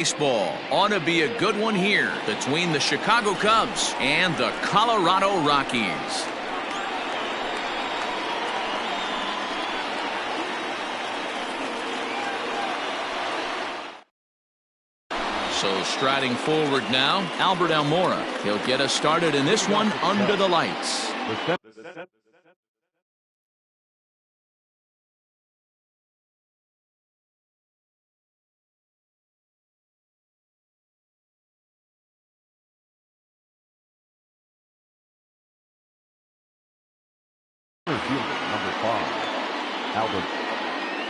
Baseball ought to be a good one here between the Chicago Cubs and the Colorado Rockies. So striding forward now, Albert Almora. He'll get us started in this one under the lights. Number 5, Albert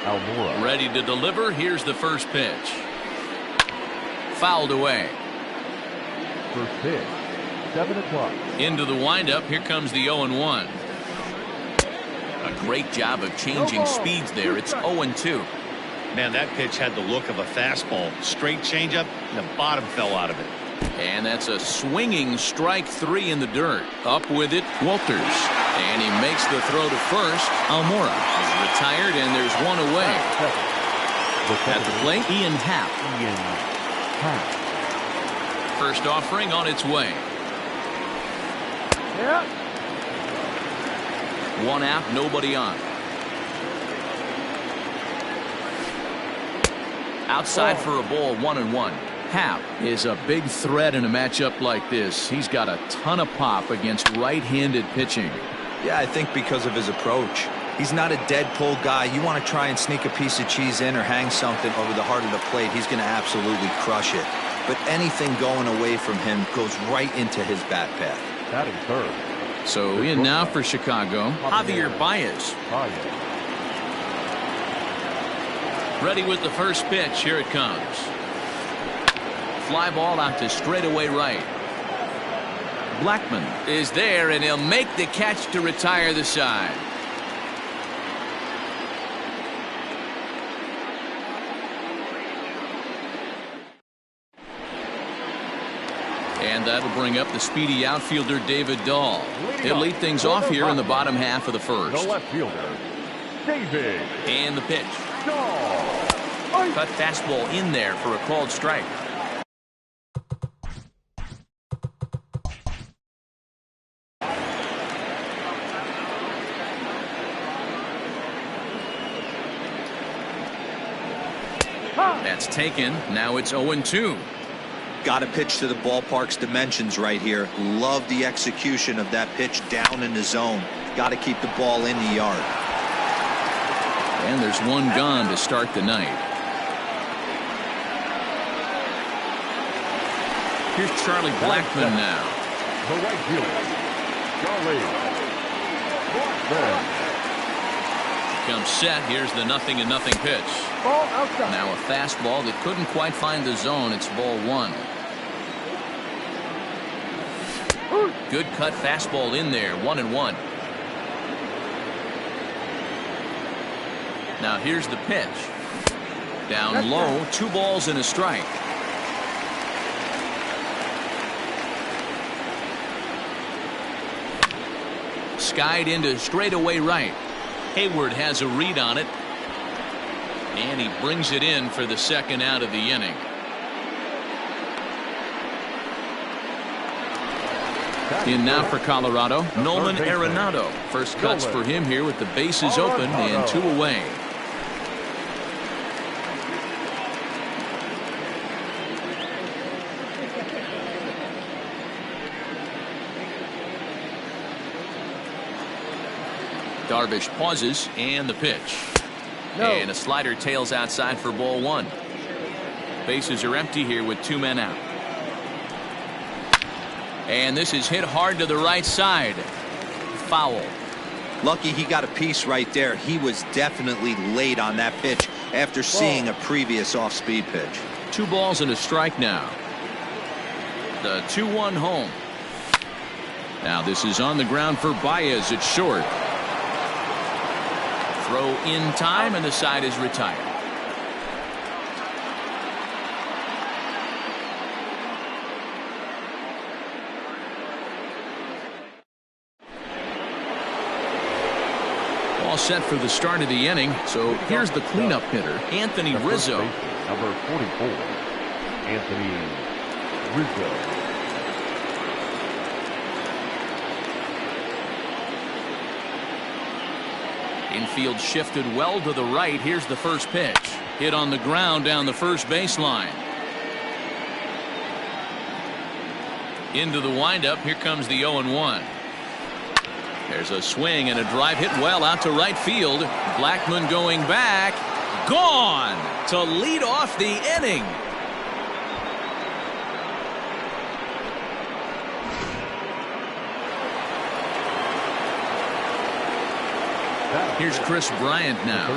Almora. Ready to deliver. Here's the first pitch. Fouled away. First pitch, 7 o'clock. Into the windup. Here comes the 0-1. A great job of changing speeds there. It's 0-2. Man, that pitch had the look of a fastball. Straight changeup, and the bottom fell out of it. And that's a swinging strike 3 in the dirt. Up with it, Walters. And he makes the throw to first. Almora is retired, and there's one away. At the plate, Ian Happ. First offering on its way. One out, nobody on. Outside for a ball, 1-1. Happ is a big threat in a matchup like this. He's got a ton of pop against right-handed pitching. Yeah, I think because of his approach. He's not a dead pull guy. You want to try and sneak a piece of cheese in or hang something over the heart of the plate, he's going to absolutely crush it. But anything going away from him goes right into his bat path. Batting third. So in now for Chicago, Javier Baez. Ready with the first pitch. Here it comes. Fly ball out to straightaway right. Blackman is there, and he'll make the catch to retire the side. And that'll bring up the speedy outfielder David Dahl. He'll lead things off here in the bottom half of the first. The left fielder, David. And the pitch. Dahl. Cut fastball in there for a called strike. That's taken. Now it's 0-2. Got to pitch to the ballpark's dimensions right here. Love the execution of that pitch down in the zone. Got to keep the ball in the yard. And there's one gone to start the night. Here's Charlie Blackman now. The right fielder, Charlie Blackman. Comes set. Here's the 0-0 pitch. Ball outside. Now a fastball that couldn't quite find the zone. It's ball 1. Good cut fastball in there. 1-1. Now here's the pitch. Down low. 2 balls and a strike. Skied into straightaway right. Hayward has a read on it. And he brings it in for the second out of the inning. In now for Colorado, Nolan Arenado. First cuts for him here with the bases open and 2 away. Darvish pauses, and the pitch. And a slider tails outside for ball 1. Bases are empty here with 2 men out. And this is hit hard to the right side. Foul. Lucky he got a piece right there. He was definitely late on that pitch after seeing a previous off-speed pitch. 2 balls and a strike now. The 2-1 home. Now this is on the ground for Baez at short. Throw in time, and the side is retired. All set for the start of the inning. So here's the cleanup hitter, Anthony Rizzo. Number 44, Anthony Rizzo. Infield shifted well to the right. Here's the first pitch. Hit on the ground down the first baseline. Into the windup. Here comes the 0-1. There's a swing and a drive hit well out to right field. Blackmon going back. Gone to lead off the inning. Here's Chris Bryant now.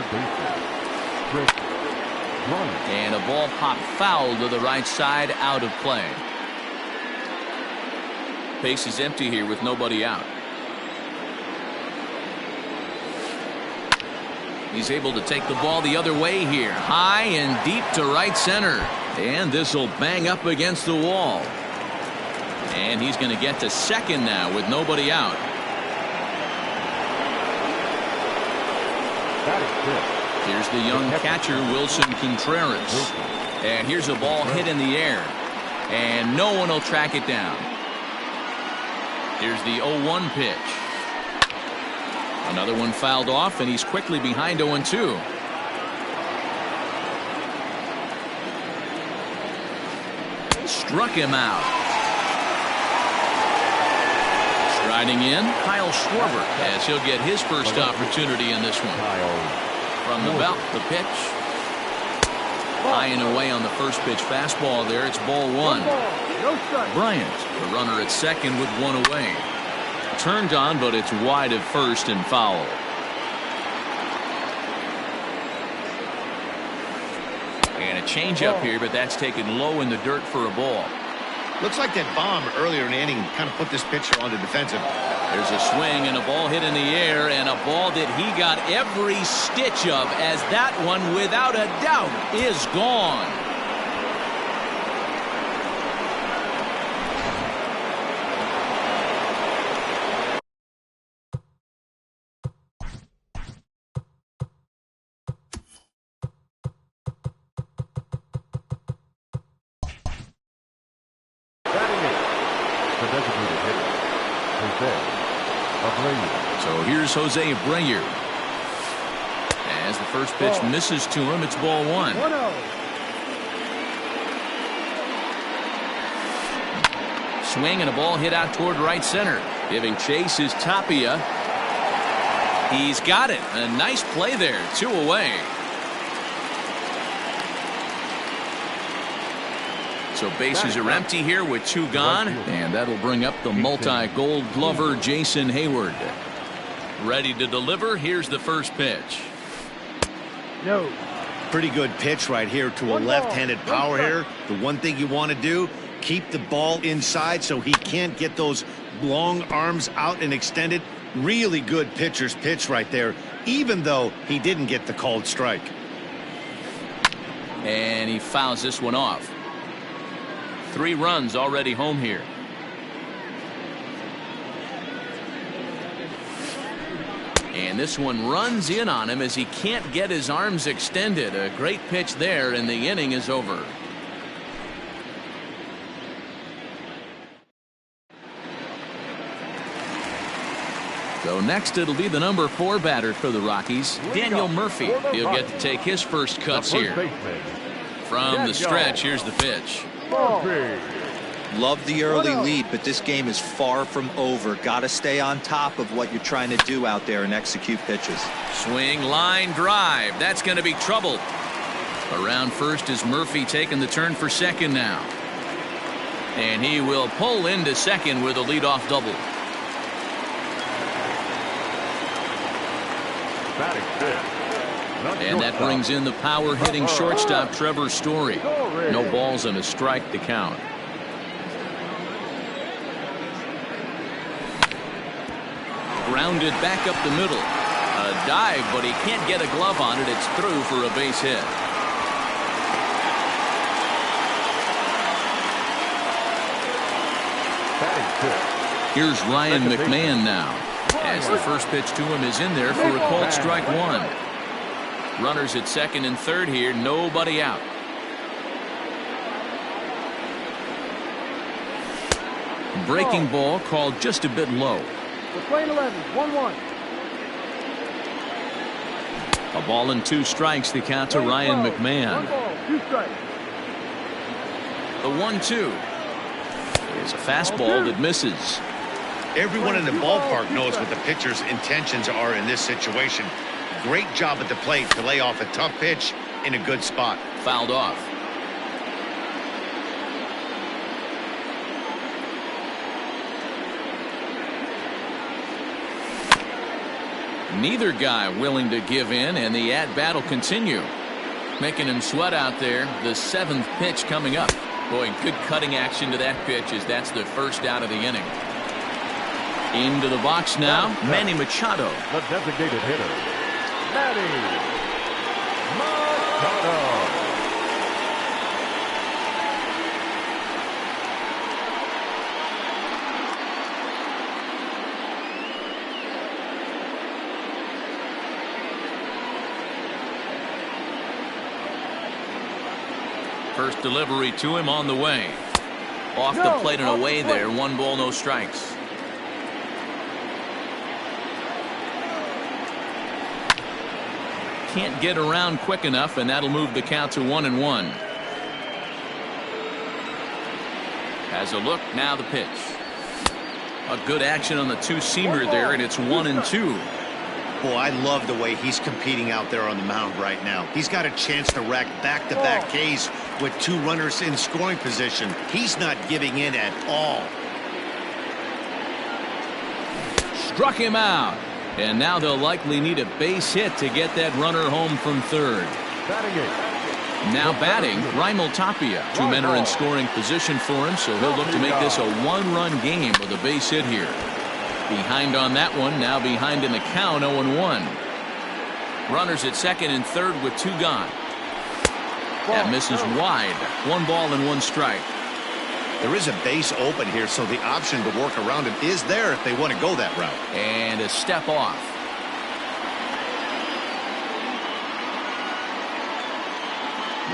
And a ball popped foul to the right side, out of play. Base is empty here with nobody out. He's able to take the ball the other way here. High and deep to right center. And this will bang up against the wall. And he's going to get to second now with nobody out. Here's the young catcher, Wilson Contreras. And here's a ball hit in the air. And no one will track it down. Here's the 0-1 pitch. Another one fouled off, and he's quickly behind 0-2. Struck him out. Striding in, Kyle Schwarber, as he'll get his first opportunity in this one. From the belt, the pitch. High and away on the first pitch fastball there. It's ball one. Bryant, the runner at second with one away. Turned on, but it's wide at first and foul. And a changeup here, but that's taken low in the dirt for a ball. Looks like that bomb earlier in the inning kind of put this pitcher on the defensive. There's a swing and a ball hit in the air, and a ball that he got every stitch of, as that one, without a doubt, is gone. So here's Jose Abreu. As the first pitch misses to him, it's ball one. Swing and a ball hit out toward right center. Giving chase is Tapia. He's got it. A nice play there. 2 away. So bases are empty here with 2 gone, and that'll bring up the multi-gold glover Jason Hayward. Ready to deliver. Here's the first pitch. No. Pretty good pitch right here to a left-handed power hitter. The one thing you want to do, keep the ball inside so he can't get those long arms out and extended. Really good pitcher's pitch right there, even though he didn't get the called strike. And he fouls this one off. 3 runs already home here. And this one runs in on him as he can't get his arms extended. A great pitch there, and the inning is over. So next it'll be the number 4 batter for the Rockies, Daniel Murphy. He'll get to take his first cuts here. From the stretch, here's the pitch. Love the early lead, but this game is far from over. Got to stay on top of what you're trying to do out there and execute pitches. Swing, line, drive. That's going to be trouble. Around first is Murphy taking the turn for second now. And he will pull into second with a leadoff double. And that brings in the power-hitting shortstop Trevor Story. No balls and a strike to count. Grounded back up the middle. A dive, but he can't get a glove on it. It's through for a base hit. Here's Ryan McMahon now, as the first pitch to him is in there for a called strike one. Runners at second and third here, nobody out. breaking ball called just a bit low. We're playing 11, 1-1. A ball and 2 strikes, the count to Ryan 12, McMahon. 1 ball, 2 strikes. The 1-2 is a fastball that misses. Everyone in the ballpark knows what the pitcher's intentions are in this situation. Great job at the plate to lay off a tough pitch in a good spot. Fouled off. Neither guy willing to give in, and the at-bat will continue. Making him sweat out there. The 7th pitch coming up. Boy, good cutting action to that pitch as that's the first out of the inning. Into the box now, Manny Machado. The designated hitter, Manny Machado. First delivery to him on the way. Off the plate and away there. 1 ball, no strikes. Can't get around quick enough, and that'll move the count to 1-1. Has a look, now the pitch. A good action on the 2-seamer there, and it's 1-2. Boy, I love the way he's competing out there on the mound right now. He's got a chance to rack back-to-back Ks with 2 runners in scoring position. He's not giving in at all. Struck him out. And now they'll likely need a base hit to get that runner home from third. Now batting, Raimel Tapia. 2 men are in scoring position for him, so he'll look to make this a 1-run game with a base hit here. Behind on that one, now behind in the count, 0-1. Runners at second and third with 2 gone. That misses wide. 1 ball and 1 strike. There is a base open here, so the option to work around it is there if they want to go that route. And a step off.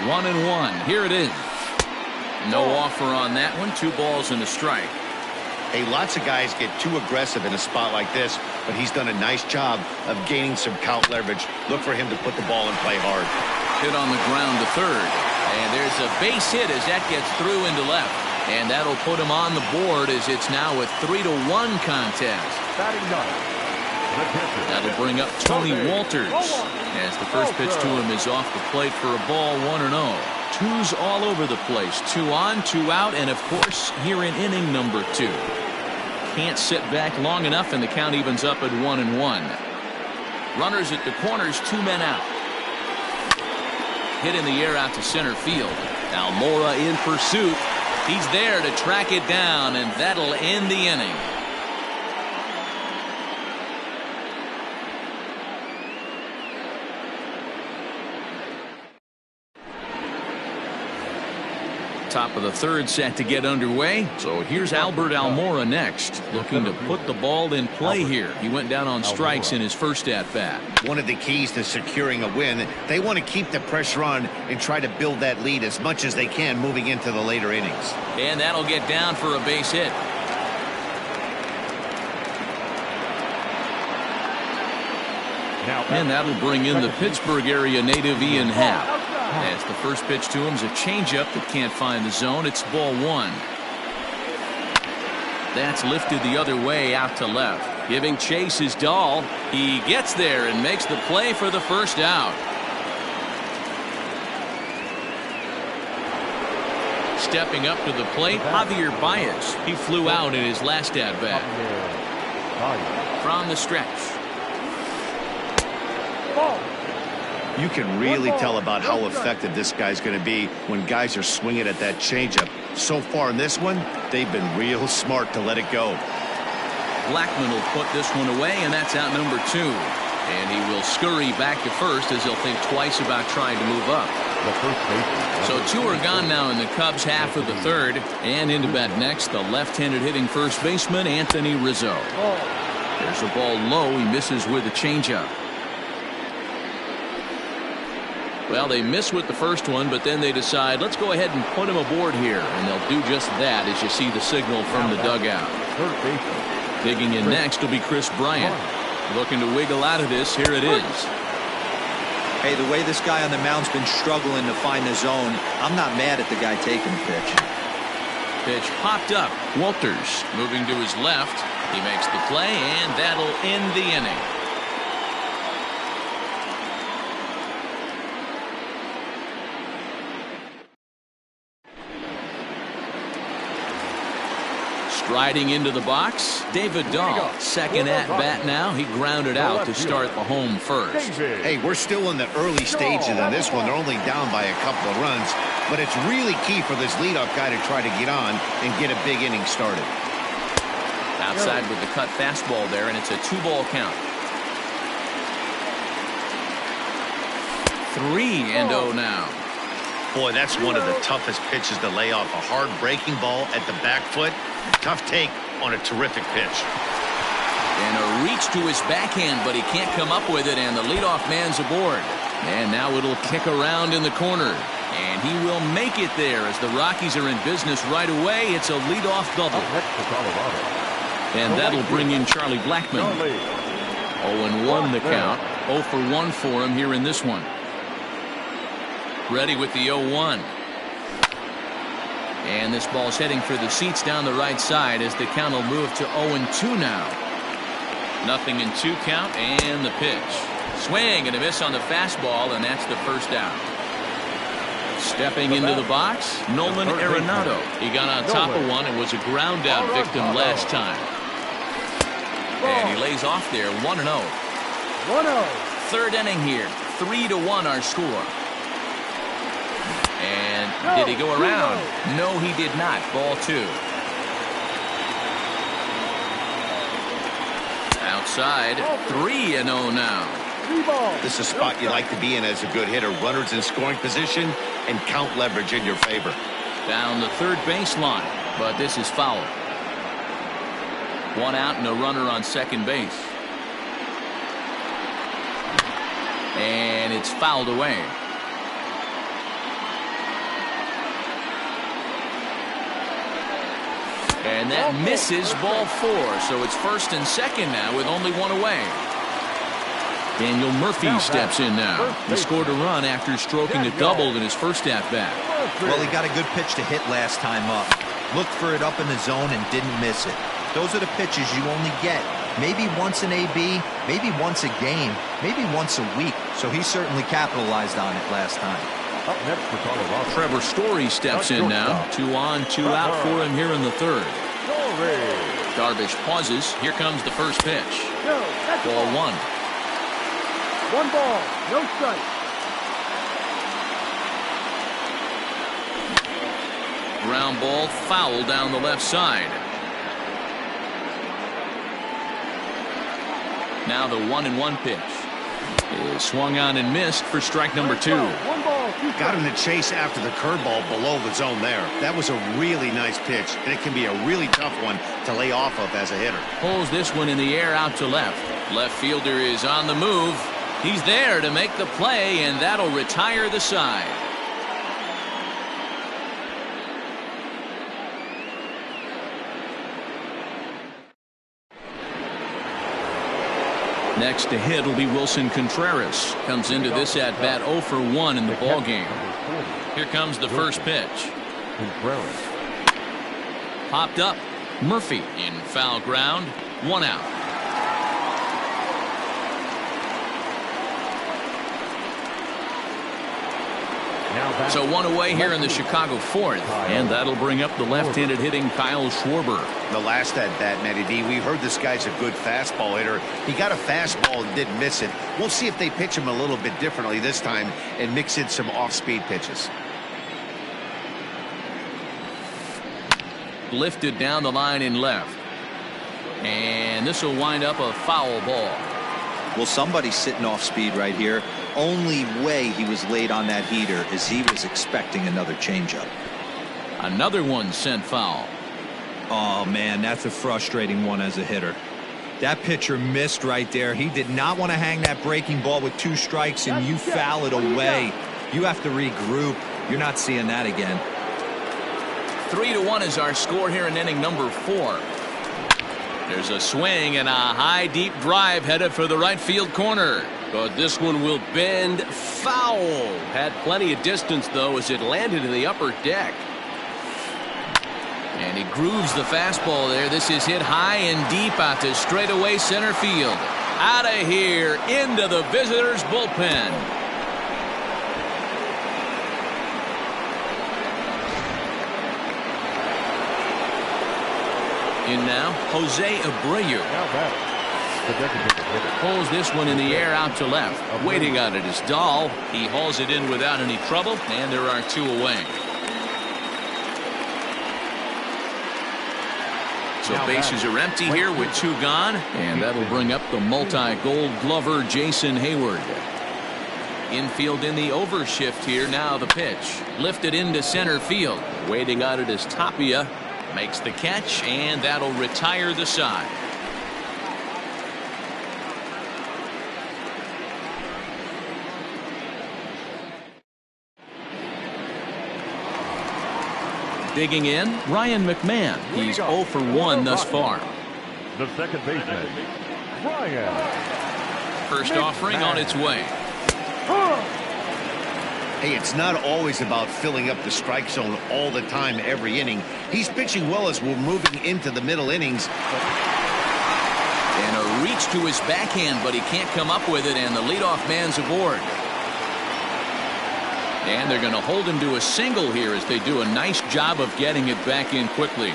One and one. Here it is. No offer on that one. 2 balls and a strike. Hey, lots of guys get too aggressive in a spot like this, but he's done a nice job of gaining some count leverage. Look for him to put the ball and play hard. Hit on the ground to third. And there's a base hit as that gets through into left. And that'll put him on the board as it's now a 3-1 contest. That'll bring up Tony Walters as the first pitch to him is off the plate for a ball, 1-0. 2s all over the place. 2 on, 2 out, and of course here in inning number 2. Can't sit back long enough, and the count evens up at 1-1. Runners at the corners, 2 men out. Hit in the air out to center field. Almora in pursuit. He's there to track it down, and that'll end the inning. Top of the third set to get underway. So here's Albert Almora next, looking to put the ball in play here. He went down on strikes in his first at-bat. One of the keys to securing a win, they want to keep the pressure on and try to build that lead as much as they can moving into the later innings. And that'll get down for a base hit. And that'll bring in the Pittsburgh area native Ian Happ. As the first pitch to him is a changeup that can't find the zone. It's ball 1. That's lifted the other way out to left. Giving chase is Dahl. He gets there and makes the play for the first out. Stepping up to the plate, Javier Baez. He flew out in his last at-bat. From the stretch. You can really tell about how effective this guy's going to be when guys are swinging at that changeup. So far in this one, they've been real smart to let it go. Blackman will put this one away, and that's out number 2. And he will scurry back to first as he'll think twice about trying to move up. So 2 are gone now in the Cubs half of the third. And into bat next, the left-handed hitting first baseman, Anthony Rizzo. There's a ball low. He misses with a changeup. Well, they miss with the first one, but then they decide, let's go ahead and put him aboard here. And they'll do just that as you see the signal from the dugout. Digging in next will be Chris Bryant. Looking to wiggle out of this. Here it is. Hey, the way this guy on the mound's been struggling to find the zone, I'm not mad at the guy taking the pitch. Pitch popped up. Walters moving to his left. He makes the play, and that'll end the inning. Striding into the box, David Dahl, second at bat now. He grounded out to start the home first. Hey, we're still in the early stages of this one. They're only down by a couple of runs, but it's really key for this leadoff guy to try to get on and get a big inning started. Outside with the cut fastball there, and it's a 2-ball count. 3-0 now. Boy, that's one of the toughest pitches to lay off. A hard breaking ball at the back foot. Tough take on a terrific pitch. And a reach to his backhand, but he can't come up with it, and the leadoff man's aboard. And now it'll kick around in the corner. And he will make it there as the Rockies are in business right away. It's a leadoff double. And that'll bring in Charlie Blackmon. 0-1 the count. 0 for 1 for him here in this one. Ready with the 0-1. And this ball's heading for the seats down the right side as the count will move to 0-2 now. 0-2 count, and the pitch. Swing and a miss on the fastball, and that's the first out. Stepping into the box, Nolan Arenado. He got on top of one and was a ground out victim last time. And he lays off there, 1-0. 1-0. Third inning here, 3-1 our score. And did he go around? No, he did not. Ball 2. Outside, 3-0 now. This is a spot you like to be in as a good hitter. Runners in scoring position and count leverage in your favor. Down the third baseline, but this is foul. 1 out and a runner on second base. And it's fouled away. And that misses, ball 4. So it's first and second now with only 1 away. Daniel Murphy steps in now. He scored a run after stroking a double in his first at-bat. Well, he got a good pitch to hit last time up. Looked for it up in the zone and didn't miss it. Those are the pitches you only get. Maybe once an AB, maybe once a game, maybe once a week. So he certainly capitalized on it last time. Up next for Colorado, Trevor Story steps in now. 2 on, 2 out for him here in the third. Darvish pauses. Here comes the first pitch. Ball 1. 1 ball, no strike. Ground ball foul down the left side. Now the 1-1 pitch is swung on and missed for strike number 2. 1 ball, 2 Got him to chase after the curveball below the zone there. That was a really nice pitch, and it can be a really tough one to lay off of as a hitter. Pulls this one in the air out to left. Left fielder is on the move. He's there to make the play, and that'll retire the side. Next to hit will be Wilson Contreras. Comes into this at bat 0 for 1 in the ball game. Here comes the first pitch. Popped up. Murphy in foul ground. 1 out. So 1 away here in the Chicago fourth, and that'll bring up the left-handed hitting Kyle Schwarber. The last at bat, Matty D, we heard this guy's a good fastball hitter. He got a fastball and didn't miss it. We'll see if they pitch him a little bit differently this time and mix in some off-speed pitches. Lifted down the line in left. And this will wind up a foul ball. Well, somebody's sitting off speed right here. Only way he was late on that heater is he was expecting another changeup. Another one sent foul. Oh, man, that's a frustrating one as a hitter. That pitcher missed right there. He did not want to hang that breaking ball with 2 strikes, and you foul it away. You have to regroup. You're not seeing that again. 3-1 is our score here in inning number 4. There's a swing and a high deep drive headed for the right field corner. But this one will bend foul. Had plenty of distance, though, as it landed in the upper deck. And he grooves the fastball there. This is hit high and deep out to straightaway center field. Out of here into the visitors' bullpen. In now, Jose Abreu. Pulls this one in the air out to left. Waiting on it is Dahl. He hauls it in without any trouble, and there are 2 away. So bases are empty here with 2 gone, and that'll bring up the multi-gold glover Jason Hayward. Infield in the overshift here. Now the pitch. Lifted into center field. Waiting on it is Tapia. Makes the catch, and that'll retire the side. Digging in, Ryan McMahon. He's 0 for 1 thus far. The second baseman, Ryan. First offering on its way. Hey, it's not always about filling up the strike zone all the time every inning. He's pitching well as we're moving into the middle innings. And a reach to his backhand, but he can't come up with it, and the leadoff man's aboard. And they're going to hold him to a single here as they do a nice job of getting it back in quickly.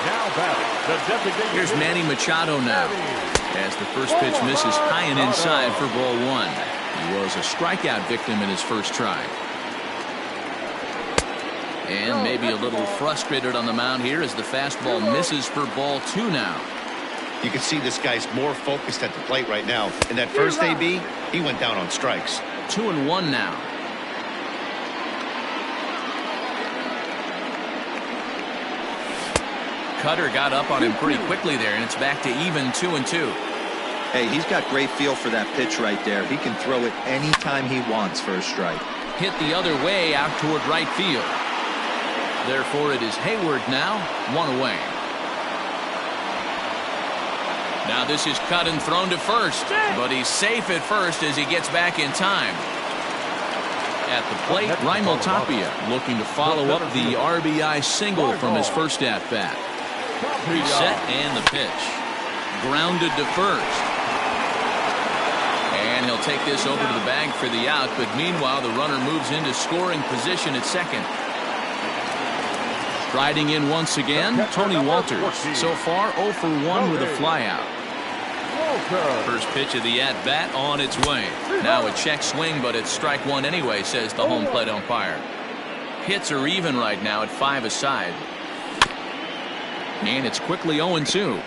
Now batting, the designated Here's Manny Machado now, as the first pitch misses high and inside for ball 1. He was a strikeout victim in his first try. And maybe a little frustrated on the mound here as the fastball misses for ball 2 now. You can see this guy's more focused at the plate right now. In that first AB, he went down on strikes. 2-1 now. Cutter got up on him pretty quickly there, and it's back to even 2-2. Hey, he's got great feel for that pitch right there. He can throw it anytime he wants for a strike. Hit the other way out toward right field. Therefore, it is Hayward now, 1 away. Now this is cut and thrown to first, but he's safe at first as he gets back in time. At the plate, Raimel Tapia looking to follow up the RBI single from his first at-bat. Reset and the pitch. Grounded to first. And he'll take this over to the bag for the out, but meanwhile the runner moves into scoring position at second. Riding in once again, Tony Walters. So far 0 for 1 with a flyout. First pitch of the at-bat on its way. Now a check swing, but it's strike 1 anyway, says the home plate umpire. Hits are even right now at 5 aside. And it's quickly 0-2.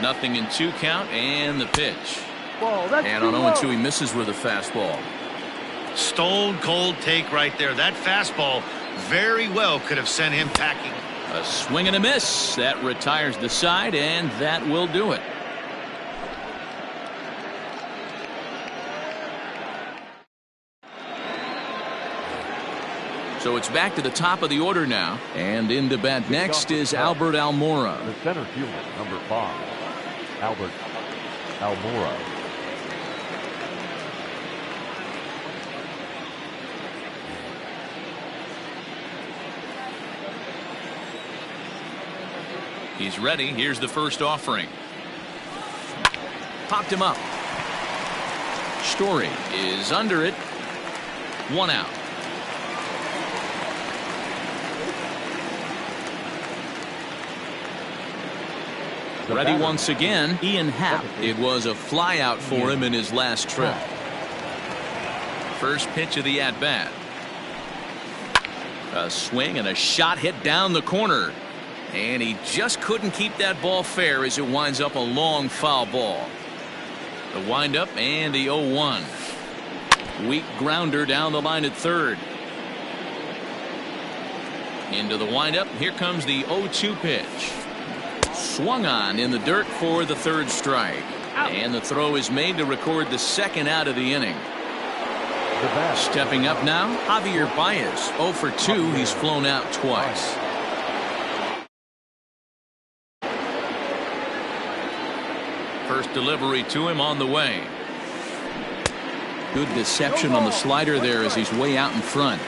Nothing in 2 count, and the pitch. And on 0-2 he misses with a fastball. Stone cold take right there. That fastball very well could have sent him packing. A swing and a miss. That retires the side, and that will do it. So it's back to the top of the order now, and in to bat next is Albert Almora. The center fielder, number 5, Albert Almora. He's ready. Here's the first offering. Popped him up. Story is under it. 1 out. Ready once again, Ian Happ. It was a flyout for him in his last trip. First pitch of the at-bat. A swing and a shot hit down the corner. And he just couldn't keep that ball fair as it winds up a long foul ball. The windup and the 0-1. Weak grounder down the line at third. Into the windup. Here comes the 0-2 pitch. swung on in the dirt for the third strike. And the throw is made to record the second out of the inning. Stepping up now, Javier Baez. 0 for 2. He's flown out twice. First delivery to him on the way. Good deception on the slider there as he's way out in front.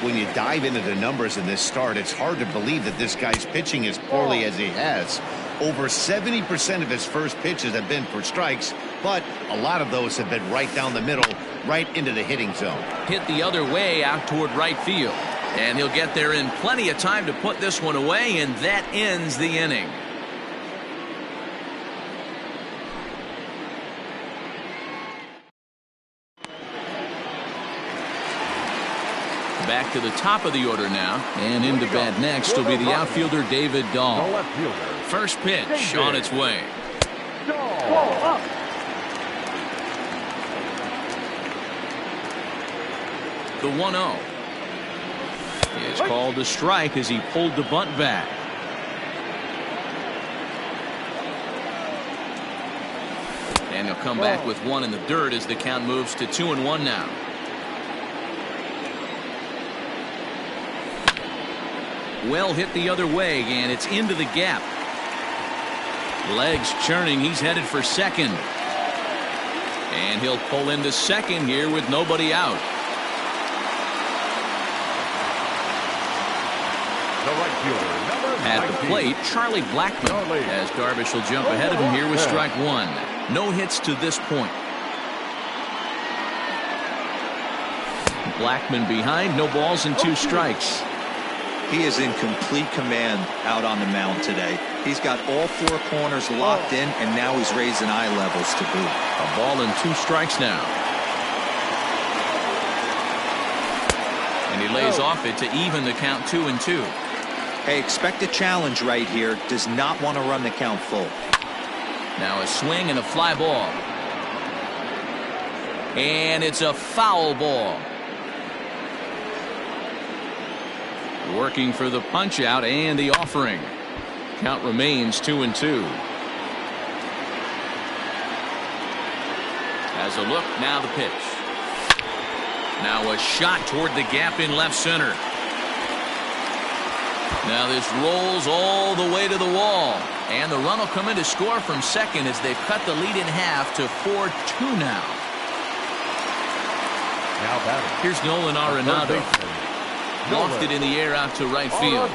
When you dive into the numbers in this start, it's hard to believe that this guy's pitching as poorly as he has. Over 70% of his first pitches have been for strikes, but a lot of those have been right down the middle, right into the hitting zone. Hit the other way out toward right field. And he'll get there in plenty of time to put this one away, and that ends the inning. Back to the top of the order now, and into bat next will be the outfielder David Dahl. First pitch on its way. The 1-0 is called a strike as he pulled the bunt back. And he'll come back with one in the dirt as the count moves to 2-1 now. Well hit the other way, and it's into the gap. Legs churning. He's headed for second. And he'll pull into second here with nobody out. At the plate, Charlie Blackmon, as Darvish will jump ahead of him here with strike one. No hits to this point. Blackmon behind, no balls and 2 strikes. He is in complete command out on the mound today. He's got all 4 corners locked in, and now he's raising eye levels to boot. A ball and 2 strikes now. And he lays off it to even the count 2-2. Hey, expect a challenge right here. Does not want to run the count full. Now a swing and a fly ball. And it's a foul ball. Working for the punch out and the offering. Count remains 2-2. Has a look, now the pitch. Now a shot toward the gap in left center. Now this rolls all the way to the wall. And the run will come in to score from second as they've cut the lead in half to 4-2 now. Here's Nolan Arenado. Lofted in the air out to right field.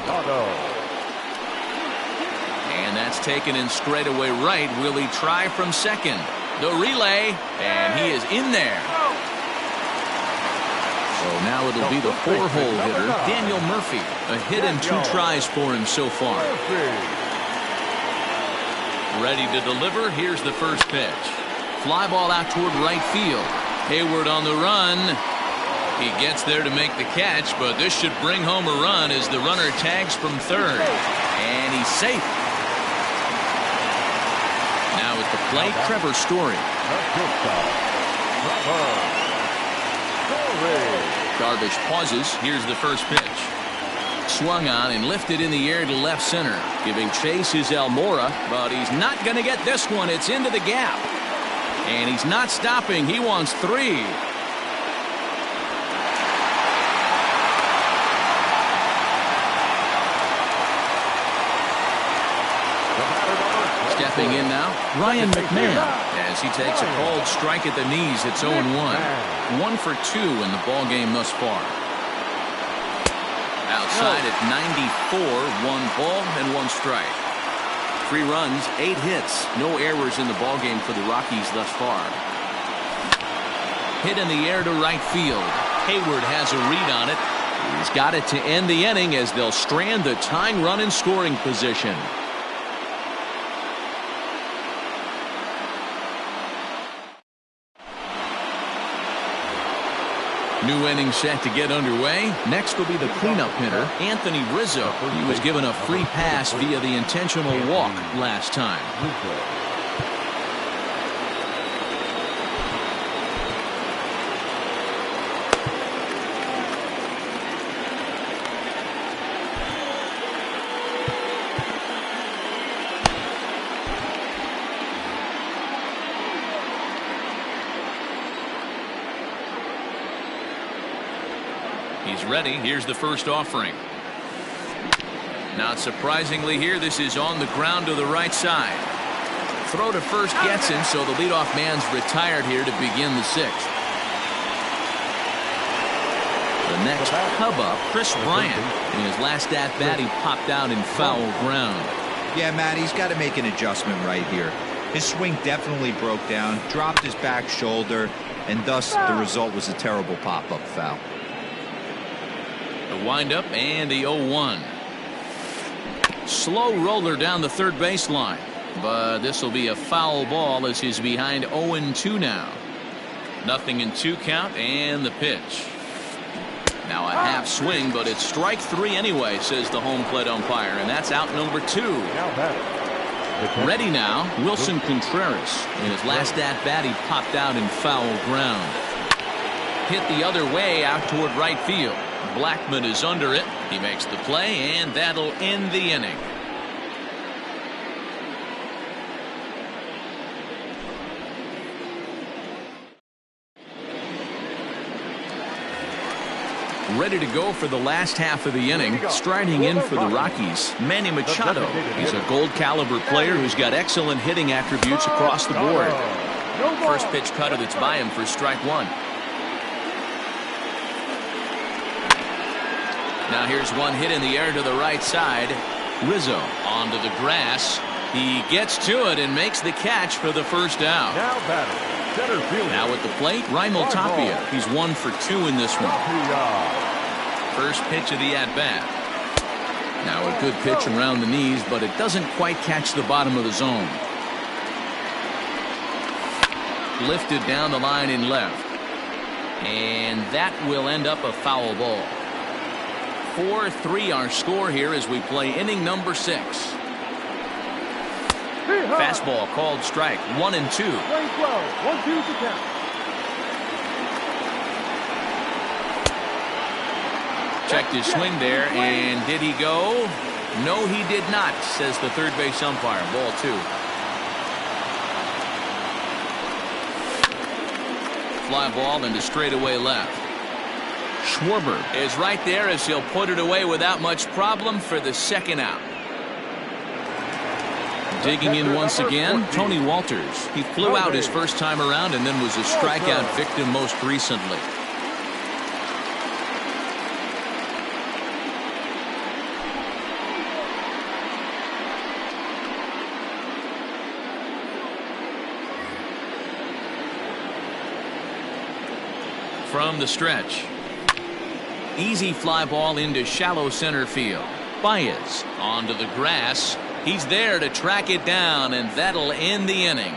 And that's taken in straightaway right. Will he try from second? The relay, and he is in there. So now it'll be the 4-hole hitter, Daniel Murphy. A hit and 2 tries for him so far. Ready to deliver. Here's the first pitch. Fly ball out toward right field. Hayward on the run. He gets there to make the catch, but this should bring home a run as the runner tags from third. And he's safe. Now at the plate, Trevor Story. Darvish pauses. Here's the first pitch. Swung on and lifted in the air to left center. Giving chase is Almora, but he's not going to get this one. It's into the gap. And he's not stopping. He wants 3. Stepping in now, Ryan McMahon, as he takes a called strike at the knees. It's 0-1. 1 for 2 in the ball game thus far. Outside at 94, 1 ball and 1 strike. 3 runs, 8 hits, no errors in the ball game for the Rockies thus far. Hit in the air to right field. Hayward has a read on it. He's got it to end the inning as they'll strand the tying run in scoring position. New inning set to get underway. Next will be the cleanup hitter, Anthony Rizzo. He was given a free pass via the intentional walk last time. He's ready. Here's the first offering. Not surprisingly here, this is on the ground to the right side. Throw to first gets him, so the leadoff man's retired here to begin the sixth. The next Cub up, Chris Bryant. In his last at-bat, he popped out in foul ground. Yeah, Matt, he's got to make an adjustment right here. His swing definitely broke down, dropped his back shoulder, and thus the result was a terrible pop-up foul. The windup and the 0-1. Slow roller down the third baseline, but this will be a foul ball as he's behind 0-2 now. Nothing in 2 count and the pitch. Now a half swing, but it's strike 3 anyway, says the home plate umpire, and that's out number 2. Ready now, Wilson Contreras. In his last at-bat, he popped out in foul ground. Hit the other way out toward right field. Blackman is under it. He makes the play, and that'll end the inning. Ready to go for the last half of the inning. Striding in for the Rockies, Manny Machado. He's a gold caliber player who's got excellent hitting attributes across the board. First pitch cutter that's by him for strike 1. Now here's one hit in the air to the right side. Rizzo onto the grass. He gets to it and makes the catch for the first out. Now at the plate, Raimel Tapia. He's 1 for 2 in this one. First pitch of the at-bat. Now a good pitch around the knees, but it doesn't quite catch the bottom of the zone. Lifted down the line in left. And that will end up a foul ball. 4-3 our score here as we play inning number 6. Fastball called strike. 1-2. Checked his swing there, and did he go? No, he did not, says the third base umpire. Ball 2. Fly ball into straightaway left. Schwarber is right there as he'll put it away without much problem for the second out. Digging in once again, Tony Walters. He flew out his first time around and then was a strikeout victim most recently. From the stretch. Easy fly ball into shallow center field. Baez onto the grass. He's there to track it down, and that'll end the inning.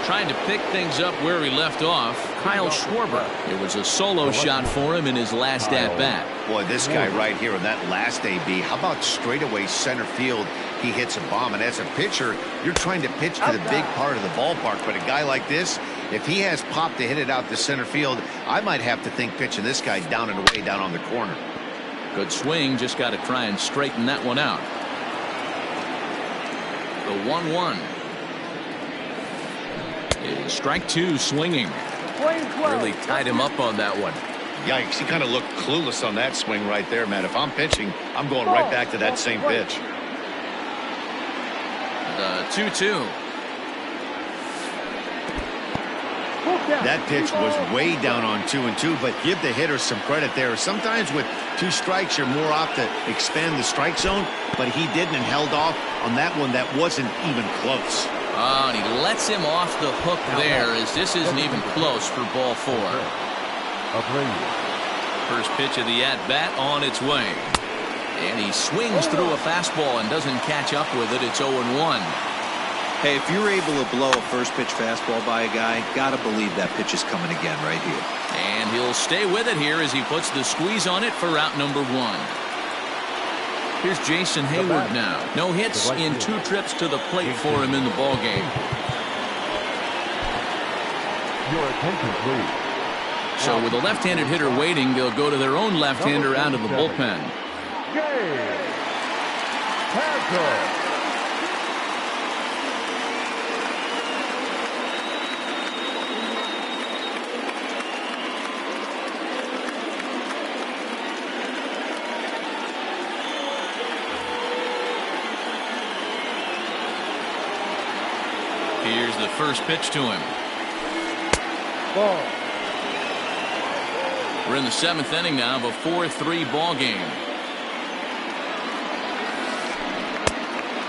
Trying to pick things up where he left off, Kyle Schwarber. It was a solo shot for him in his last at-bat. Boy, this guy right here in that last AB, how about straightaway center field? He hits a bomb, and as a pitcher, you're trying to pitch to the big part of the ballpark, but a guy like this, if he has pop to hit it out to center field, I might have to think pitching this guy down and away down on the corner. Good swing, just got to try and straighten that one out. The 1-1. It's strike 2 swinging. Really tied him up on that one. Yikes, he kind of looked clueless on that swing right there, man. If I'm pitching, I'm going right back to that same pitch. The 2-2. That pitch was way down on 2-2, but give the hitter some credit there. Sometimes with 2 strikes, you're more apt to expand the strike zone, but he didn't and held off on that one that wasn't even close. And he lets him off the hook there as this isn't even close for ball 4. First pitch of the at-bat on its way. And he swings through a fastball and doesn't catch up with it. It's 0-1. Hey, if you're able to blow a first pitch fastball by a guy, gotta believe that pitch is coming again right here. And he'll stay with it here as he puts the squeeze on it for out number 1. Here's Jason Hayward now. No hits in 2 trips to the plate for him in the ballgame. Your attention, please. So with a left-handed hitter waiting, they'll go to their own left-hander out of the bullpen. Here's the first pitch to him. Ball. We're in the 7th inning now of a 4-3 ball game.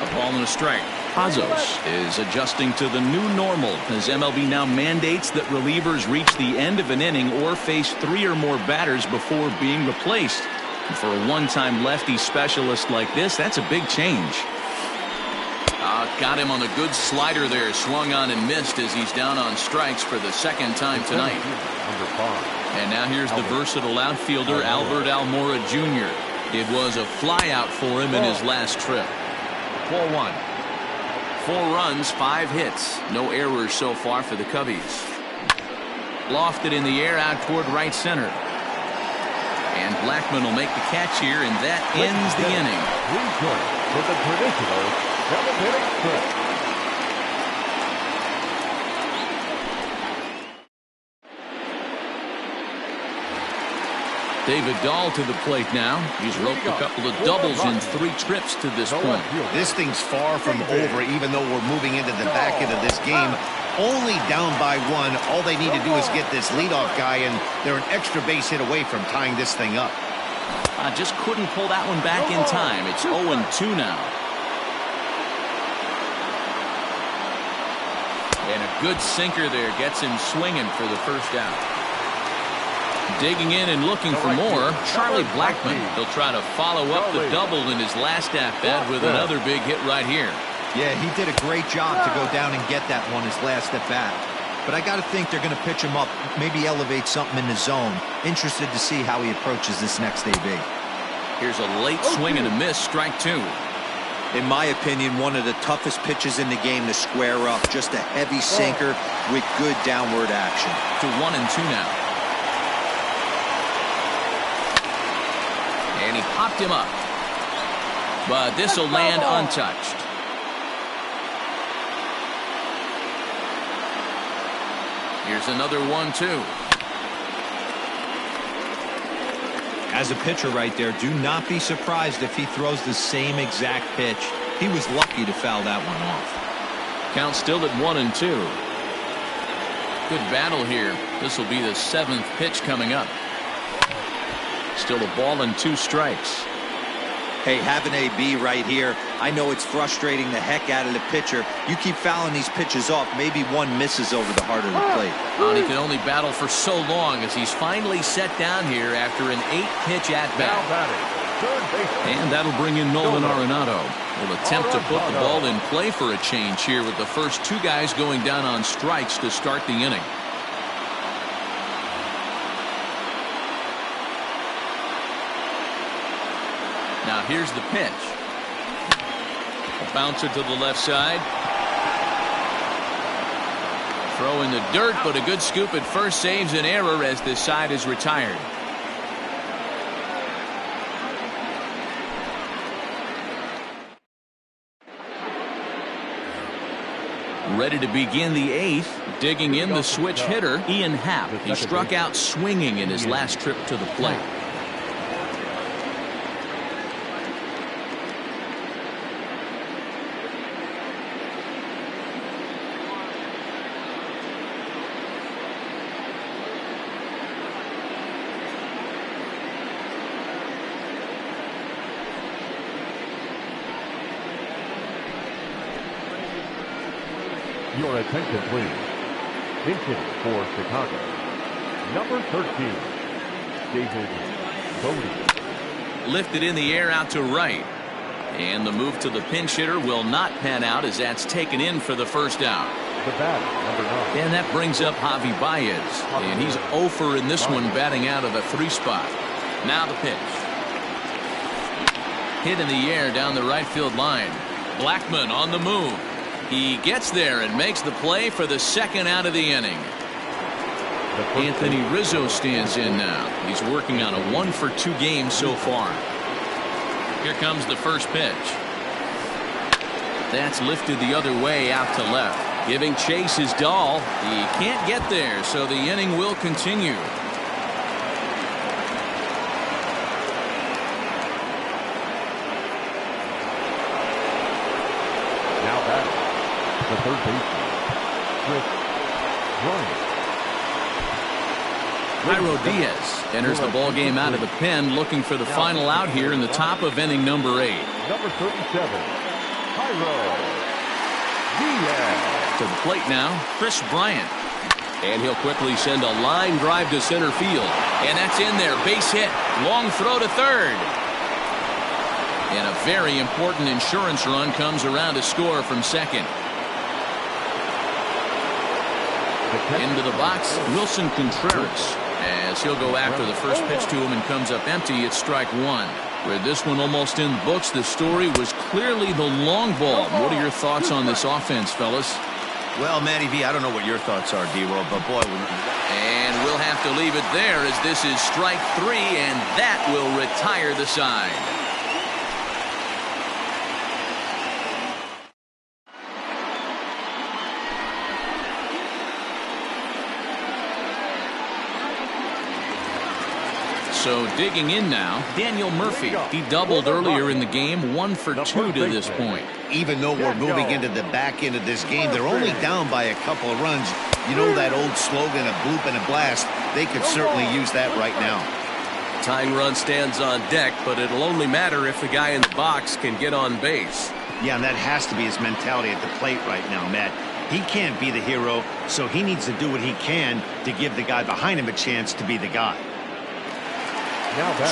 A ball and a strike. Pazos is adjusting to the new normal as MLB now mandates that relievers reach the end of an inning or face 3 or more batters before being replaced. And for a one-time lefty specialist like this, that's a big change. Got him on a good slider there, swung on and missed as he's down on strikes for the 2nd time tonight. Number 5. And now here's the versatile outfielder Albert Almora Jr. It was a flyout for him in his last trip. 4-1. 4 runs, 5 hits. No errors so far for the Cubbies. Lofted in the air out toward right center. And Blackman will make the catch here, and that ends the inning. Return for the traditional 7th-inning stretch. David Dahl to the plate now. He's roped a couple of doubles in 3 trips to this point. This thing's far from over, even though we're moving into the back end of this game. Only down by 1. All they need to do is get this leadoff guy, and they're an extra base hit away from tying this thing up. Just couldn't pull that one back in time. It's 0-2 now. And a good sinker there gets him swinging for the first out. Digging in and looking for more, Charlie Blackman. He'll try to follow up the double in his last at-bat with another big hit right here. Yeah, he did a great job to go down and get that one his last at-bat. But I got to think they're going to pitch him up, maybe elevate something in the zone. Interested to see how he approaches this next AB. Here's a late swing and a miss, strike 2. In my opinion, one of the toughest pitches in the game to square up. Just a heavy sinker with good downward action. To 1-2 now. And he popped him up. But this will land untouched. Here's another 1-2. As a pitcher right there, do not be surprised if he throws the same exact pitch. He was lucky to foul that one off. Count still at 1-2. Good battle here. This will be the 7th pitch coming up. Still a ball and 2 strikes. Hey, have an AB right here. I know it's frustrating the heck out of the pitcher. You keep fouling these pitches off, maybe one misses over the heart of the plate. And he can only battle for so long as he's finally set down here after an 8-pitch at-bat. And that'll bring in Nolan Arenado. Will attempt to put the ball in play for a change here with the first 2 guys going down on strikes to start the inning. Now here's the pitch. A bouncer to the left side. Throw in the dirt, but a good scoop at first saves an error as this side is retired. Ready to begin the 8th. Digging in the switch hitter, Ian Happ. He struck out swinging in his last trip to the plate. Your attention, please. Pitching for Chicago, number 13, David Bodie. Lifted in the air out to right. And the move to the pinch hitter will not pan out as that's taken in for the first out. The batter, number 9. And that brings up Javi Baez. And he's 0 for in this one, batting out of the 3 spot. Now the pitch. Hit in the air down the right field line. Blackman on the move. He gets there and makes the play for the 2nd out of the inning. Anthony Rizzo stands in now. He's working on a 1-for-2 game so far. Here comes the first pitch. That's lifted the other way out to left. Giving chase is Dahl. He can't get there, so the inning will continue. Now batting, the third baseman, Chris Bryant. Jairo Diaz enters the ball game out of the pen, looking for the final out here in the top of inning number 8. Number 37, Jairo Diaz. To the plate now, Chris Bryant. And he'll quickly send a line drive to center field. And that's in there. Base hit. Long throw to third. And a very important insurance run comes around to score from second. Into the box, Wilson Contreras, as he'll go after the first pitch to him and comes up empty. It's strike one. With this one almost in the books, the story was clearly the long ball. What are your thoughts on this offense, fellas? Well, Matty V, I don't know what your thoughts are, D-Roll, but boy, and we'll have to leave it there as this is strike 3, and that will retire the side. So digging in now, Daniel Murphy. He doubled earlier in the game, 1 for 2 to this point. Even though we're moving into the back end of this game, they're only down by a couple of runs. You know that old slogan, a bloop and a blast? They could certainly use that right now. Tying run stands on deck, but it'll only matter if the guy in the box can get on base. Yeah, and that has to be his mentality at the plate right now, Matt. He can't be the hero, so he needs to do what he can to give the guy behind him a chance to be the guy.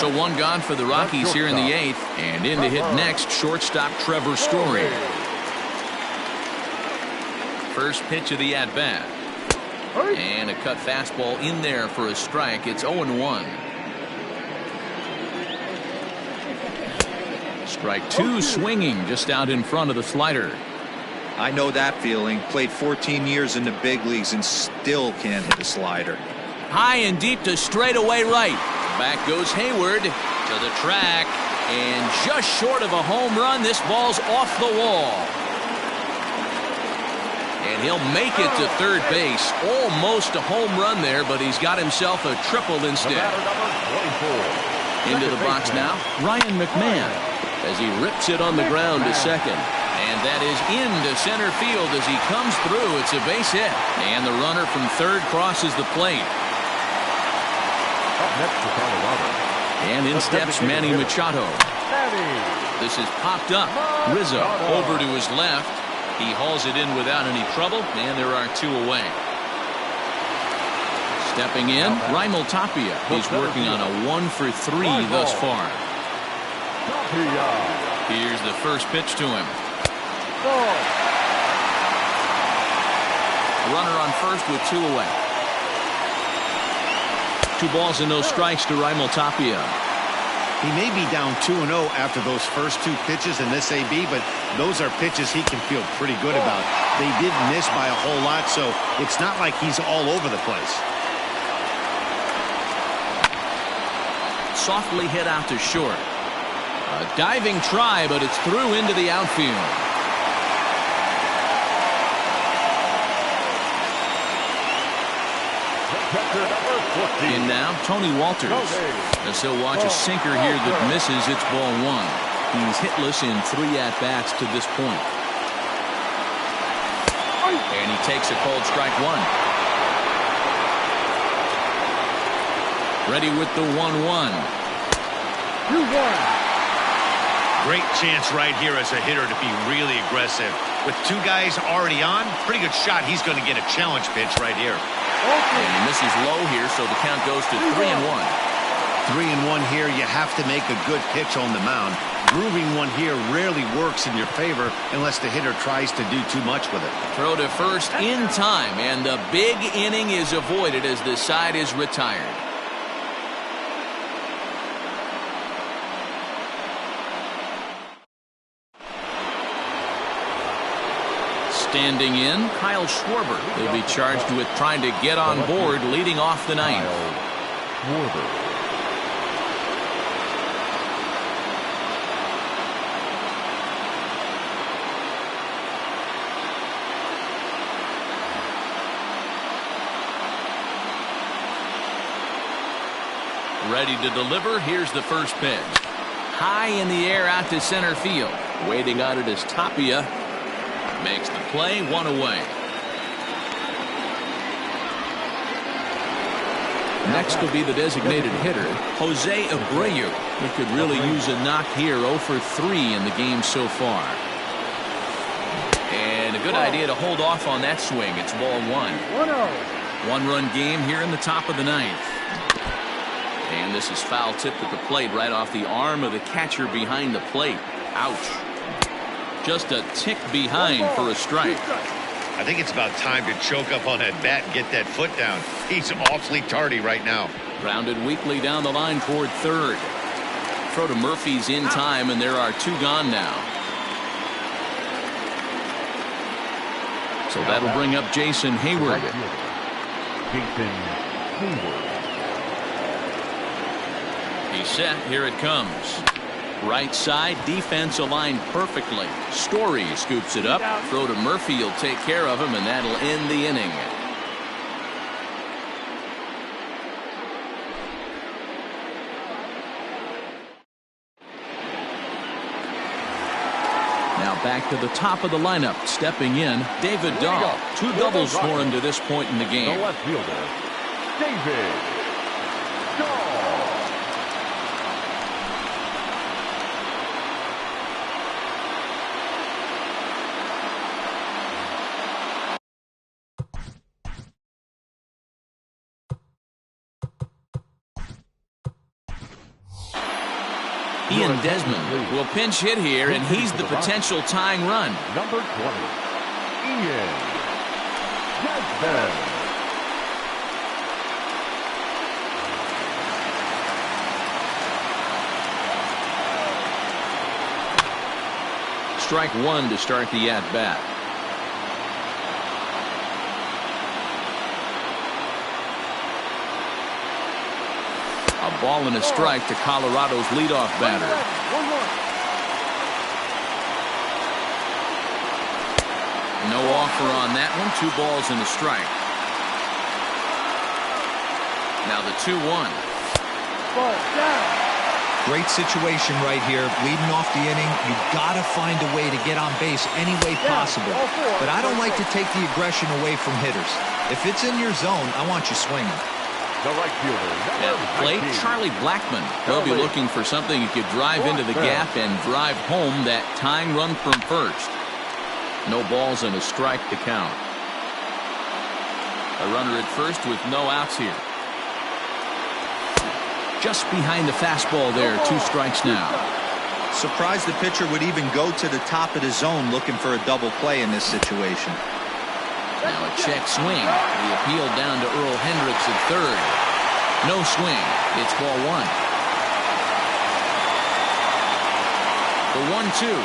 So one gone for the Rockies here in the 8th, and in to hit next, shortstop Trevor Story. First pitch of the at-bat. And a cut fastball in there for a strike. It's 0-1. Strike 2 swinging just out in front of the slider. I know that feeling. Played 14 years in the big leagues and still can't hit a slider. High and deep to straightaway right. Back goes Hayward to the track, and just short of a home run, this ball's off the wall. And he'll make it to third base. Almost a home run there, but he's got himself a triple instead. Into the box now, Ryan McMahon, as he rips it on the ground to second. And that is into center field as he comes through. It's a base hit, and the runner from third crosses the plate. Up next to Colorado. And in steps Manny Machado. This is popped up. Rizzo over to his left. He hauls it in without any trouble, and there are 2 away. Stepping in, Raimel Tapia. He's working on a 1 for 3 thus far. Here's the first pitch to him. Runner on first with 2 away. 2 balls and no strikes to Raimel Tapia. He may be down 2-0 after those first 2 pitches in this AB, but those are pitches he can feel pretty good about. They did miss by a whole lot, so it's not like he's all over the place. Softly hit out to short. A diving try, but it's through into the outfield. In now, Tony Walters, as he'll watch a sinker here that misses. It's ball 1. He's hitless in 3 at-bats to this point. And he takes a cold strike 1. Ready with the 1-1. Great chance right here as a hitter to be really aggressive. With 2 guys already on, pretty good shot. He's going to get a challenge pitch right here. And he misses low here, so the count goes to 3-1. 3-1 here. You have to make a good pitch on the mound. Grooving one here rarely works in your favor unless the hitter tries to do too much with it. Throw to first in time, and the big inning is avoided as the side is retired. Standing in, Kyle Schwarber. He'll be charged with trying to get on board, leading off the 9th. Schwarber. Ready to deliver. Here's the first pitch. High in the air out to center field. Waiting on it is Tapia. Makes the play, 1 away. Next will be the designated hitter, Jose Abreu. He could really use a knock here. 0 for 3 in the game so far. And a good idea to hold off on that swing. It's ball 1. 1-run game here in the top of the 9th. And this is foul tipped at the plate right off the arm of the catcher behind the plate. Ouch. Just a tick behind for a strike. I think it's about time to choke up on that bat and get that foot down. He's awfully tardy right now. Grounded weakly down the line toward third. Throw to Murphy's in time, and there are 2 gone now. So that'll bring up Jason Hayward. He's set. Here it comes. Right side, defense aligned perfectly. Story scoops it up. Throw to Murphy. He'll take care of him, and that'll end the inning. Now back to the top of the lineup. Stepping in, David Dahl. 2 doubles for him to this point in the game. The left fielder, David Dahl. Ian Desmond will pinch hit here, and he's the potential tying run. Number 20, Ian Desmond. Strike 1 to start the at-bat. A ball and a strike to Colorado's leadoff batter. No offer on that one. 2 balls and a strike. Now the 2-1. Great situation right here. Leading off the inning, you've got to find a way to get on base any way possible. But I don't like to take the aggression away from hitters. If it's in your zone, I want you swinging. The right fielder. At the plate, Charlie Blackmon. He'll be looking for something he could drive into the gap and drive home that tying run from first. No balls and a strike to count. A runner at first with no outs here. Just behind the fastball there. 2 strikes now. Surprised the pitcher would even go to the top of the zone looking for a double play in this situation. Now a check swing. The appeal down to Earl Hendricks at third. No swing. It's ball 1. The 1-2.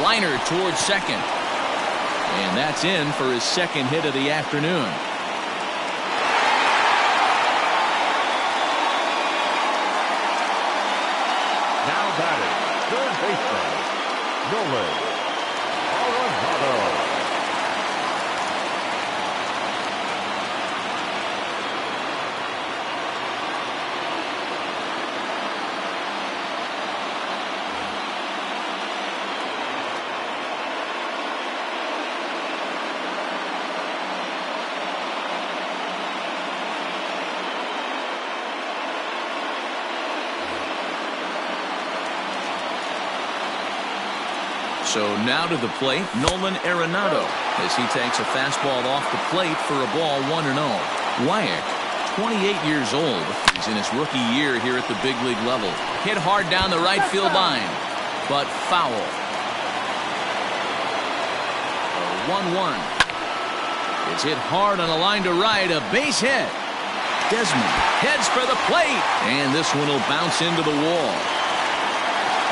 Liner towards second. And that's in for his second hit of the afternoon. Now batting, third baseman, Nolan Arenado. So now to the plate, Nolan Arenado, as he takes a fastball off the plate for a ball 1-0. Wyack, 28 years old. He's in his rookie year here at the big league level. Hit hard down the right field line, but foul. 1-1. It's hit hard on a line to right, a base hit. Desmond heads for the plate, and this one will bounce into the wall.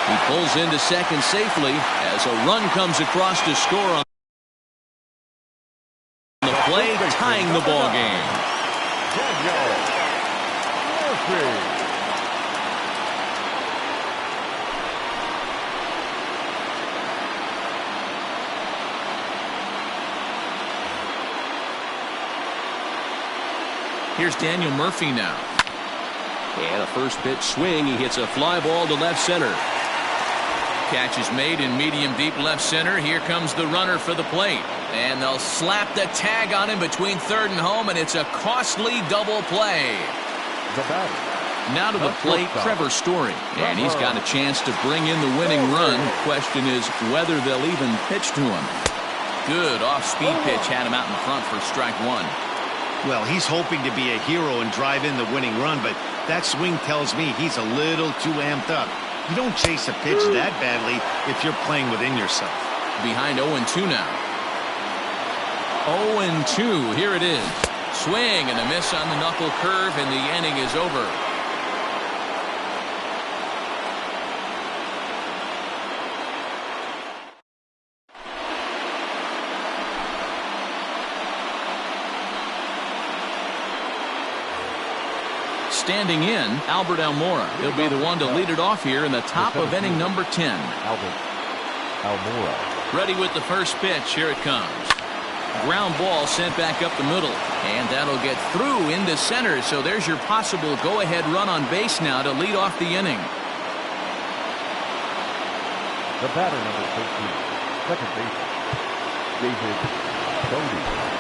He pulls into second safely as a run comes across to score on the play, tying the ball game. Here's Daniel Murphy now. And a first pitch swing. He hits a fly ball to left center. Catch is made in medium deep left center. Here comes the runner for the plate. And they'll slap the tag on him between third and home, and it's a costly double play. The batter. Now to the plate, Trevor Story. And he's got a chance to bring in the winning run. The question is whether they'll even pitch to him. Good off-speed pitch had him out in front for strike one. Well, he's hoping to be a hero and drive in the winning run, but that swing tells me he's a little too amped up. You don't chase a pitch that badly if you're playing within yourself. Behind 0-2 now. 0-2, here it is. Swing and a miss on the knuckle curve, and the inning is over. Standing in, Albert Almora. He'll be the one to lead it off here in the top of inning number 10. Albert Almora. Ready with the first pitch. Here it comes. Ground ball sent back up the middle. And that'll get through into center. So there's your possible go-ahead run on base now to lead off the inning. The batter, number 13, second baseman, David Bodie.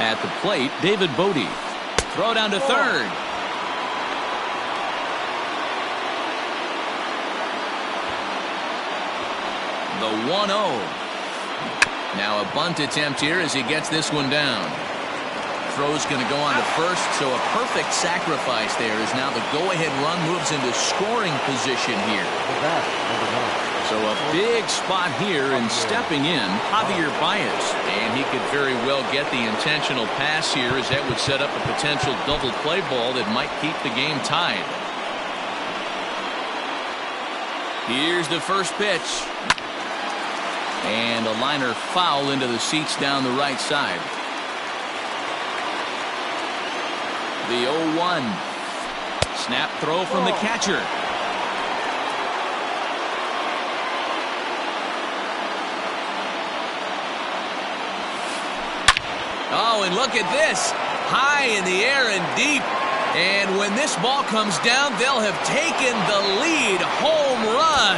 At the plate, David Bodie. Throw down to third. The 1-0. Now a bunt attempt here as he gets this one down. Throw's going to go on to first, so a perfect sacrifice there as now the go-ahead run moves into scoring position here. So a big spot here, and stepping in, Javier Baez. And he could very well get the intentional pass here, as that would set up a potential double play ball that might keep the game tied. Here's the first pitch. And a liner foul into the seats down the right side. The 0-1. Snap throw from the catcher. Oh, and look at this. High in the air and deep. And when this ball comes down, they'll have taken the lead. Home run.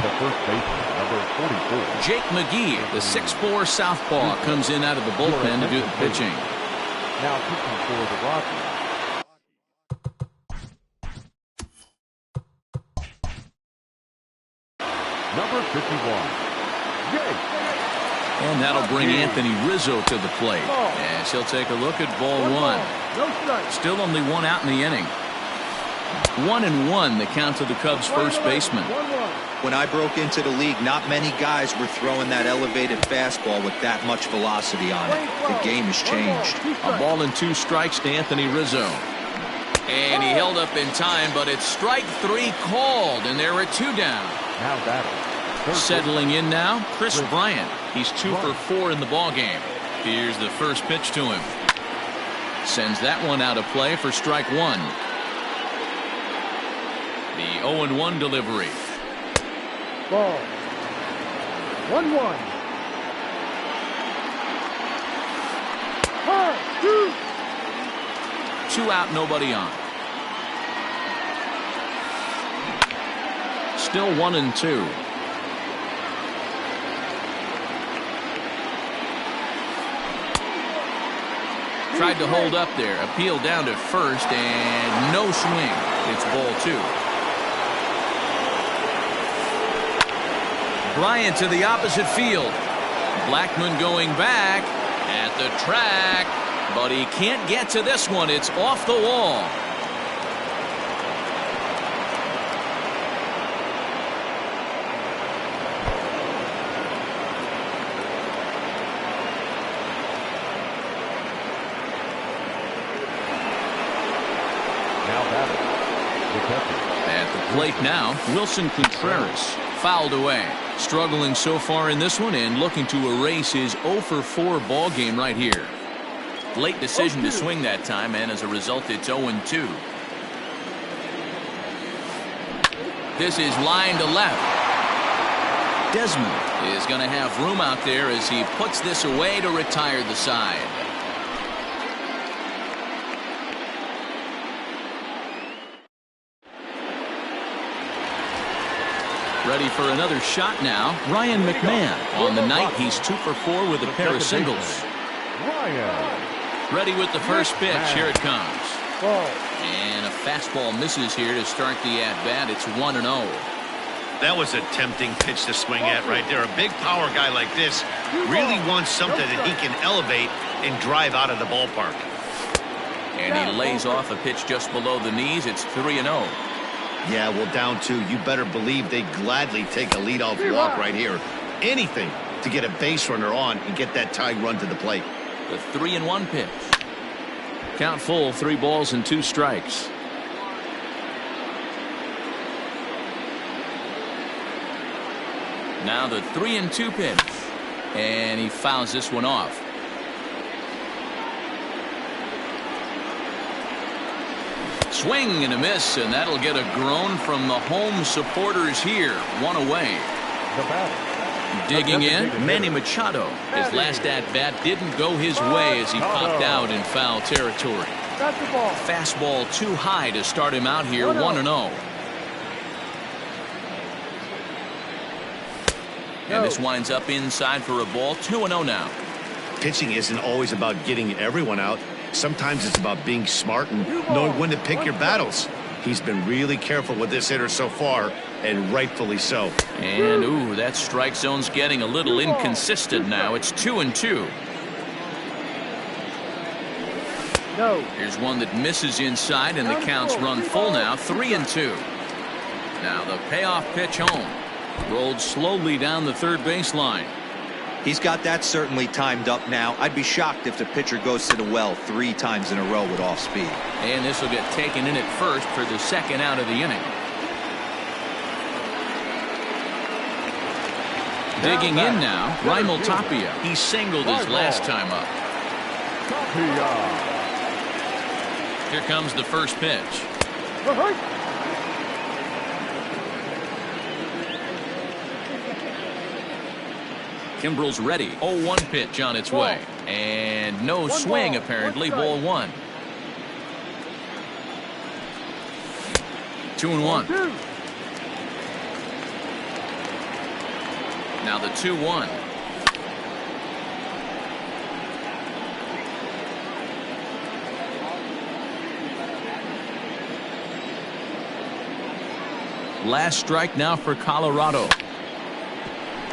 The first baseman, number 44. Jake McGee, the 6'4" southpaw, comes in out of the bullpen to do the pitching. Now pitching for the Rockies. Number 51. Jake. And that'll bring Anthony Rizzo to the plate. As he'll take a look at ball one. Still only one out in the inning. 1-1 the count to the Cubs' first baseman. When I broke into the league, not many guys were throwing that elevated fastball with that much velocity on it. The game has changed. A ball and 2 strikes to Anthony Rizzo. And he held up in time, but it's strike 3 called, and there are 2 down. Now batting. Settling in now, Chris Bryant. He's 2 for 4 in the ballgame. Here's the first pitch to him. Sends that one out of play for strike 1. The 0-1 delivery. Ball. 1-1. 2 out, nobody on. Still 1-2. Tried to hold up there. Appeal down to first, and no swing. It's ball 2. Bryant to the opposite field. Blackmon going back at the track, but he can't get to this one. It's off the wall. At the plate now, Wilson Contreras fouled away. Struggling so far in this one and looking to erase his 0 for 4 ball game right here. Late decision to swing that time, and as a result, it's 0-2. This is line to left. Desmond is going to have room out there as he puts this away to retire the side. Ready for another shot now, Ryan McMahon. On the night, he's 2 for 4 with a pair of singles. Ready with the first pitch. Here it comes. And a fastball misses here to start the at-bat. It's 1-0. That was a tempting pitch to swing at right there. A big power guy like this really wants something that he can elevate and drive out of the ballpark. And he lays off a pitch just below the knees. It's 3-0. Yeah, well, down 2, you better believe they'd gladly take a leadoff walk right here. Anything to get a base runner on and get that tying run to the plate. The 3-1 pitch. Count full, 3 balls and 2 strikes. Now the 3-2 pitch. And he fouls this one off. Swing and a miss, and that'll get a groan from the home supporters here. 1 away. Digging in, Manny Machado. His last at-bat didn't go his way as he popped out in foul territory. Fastball too high to start him out here. 1-0. And this winds up inside for a ball. 2-0 now. Pitching isn't always about getting everyone out. Sometimes it's about being smart and knowing when to pick your battles. He's been really careful with this hitter so far, and rightfully so. And, ooh, that strike zone's getting a little inconsistent now. It's 2-2. No. Here's one that misses inside, and the count's run full now. 3-2. Now the payoff pitch home. Rolled slowly down the third baseline. He's got that certainly timed up now. I'd be shocked if the pitcher goes to the well 3 times in a row with off speed. And this will get taken in at first for the second out of the inning. Digging in now, Raimel Tapia. He singled his last time up. Here comes the first pitch. Kimbrel's ready. 0-1 pitch on its way. And no swing apparently. Ball 1. 2-1. Now the 2-1. Last strike now for Colorado.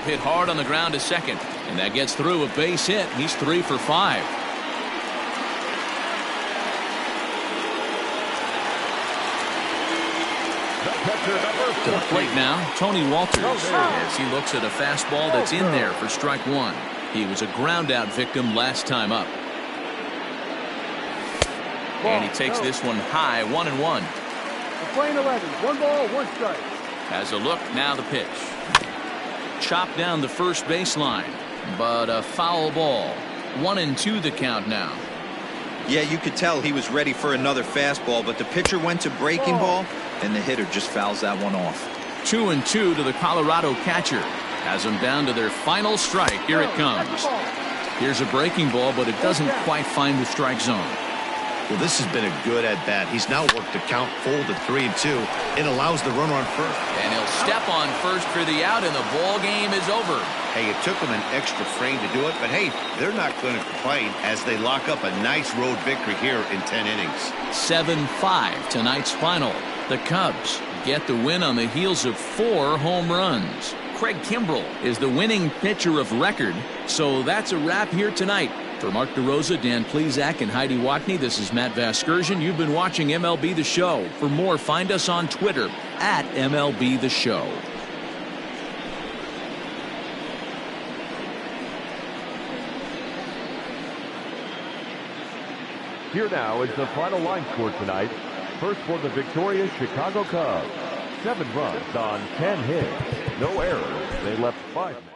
Hit hard on the ground to second, and that gets through a base hit. He's 3 for 5. To the plate now, Tony Walters, as he looks at a fastball that's in there for strike 1. He was a ground out victim last time up. And he takes this one high. 1-1. Playing 11. 1 ball, 1 strike. Has a look, now the pitch. Chopped down the first baseline, but a foul ball. 1-2 the count now. Yeah, you could tell he was ready for another fastball, but the pitcher went to breaking ball, and the hitter just fouls that one off. 2-2 to the Colorado catcher. Has them down to their final strike. Here it comes. Here's a breaking ball, but it doesn't quite find the strike zone. Well, this has been a good at-bat. He's now worked the count full to 3-2. It allows the runner on first. And he'll step on first for the out, and the ball game is over. Hey, it took them an extra frame to do it, but hey, they're not going to complain as they lock up a nice road victory here in 10 innings. 7-5 tonight's final. The Cubs get the win on the heels of 4 home runs. Craig Kimbrel is the winning pitcher of record. So that's a wrap here tonight. For Mark DeRosa, Dan Plesac, and Heidi Watney, this is Matt Vasgersian. You've been watching MLB The Show. For more, find us on Twitter at MLB The Show. Here now is the final line score tonight first for the victorious Chicago Cubs. 7 runs on 10 hits. No errors. They left 5 men.